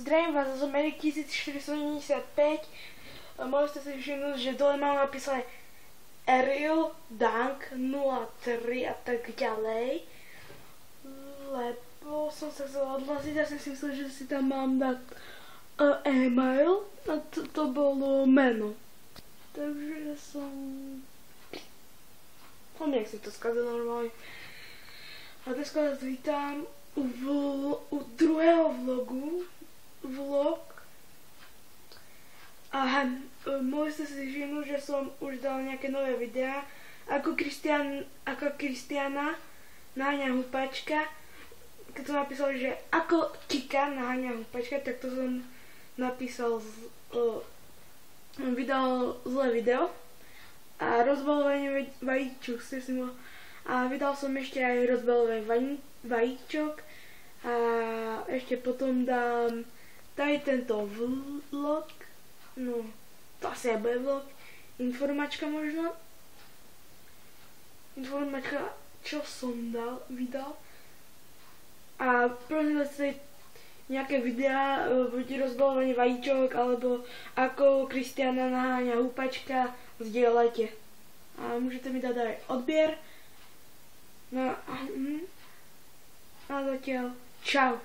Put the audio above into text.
Zdravím vás z Ameriky 1475. Môžete si všimnúť, že dole mám napísané Ariel Dunk 03 a tak ďalej. Lebo som sa chcela odhlásiť a som si myslel, že si tam mám dať e-mail a to bolo meno. Takže som nejak si to skazil normálne. A dneska vás vítam u druhého vlog. A môžete si všimnúť, že som už dal nejaké nové videá. Ako Kristiana naháňa húpačka. Keď som napísal, že ako Kika naháňa húpačka, tak to som napísal vydal zlé video. A rozbalovanie vajíčok a vydal som ešte aj rozbalovanie vajíčok. A ešte potom dám tady tento vlog. No, to asi aj bude vlog. Informačka možno. Informačka, čo som vydal. A prosím vás, nejaké videá, buď rozbalovanie vajíčok, alebo ako Kristiana naháňa húpačka, zdieľajte. A môžete mi dať aj odbier. No a zatiaľ, čau.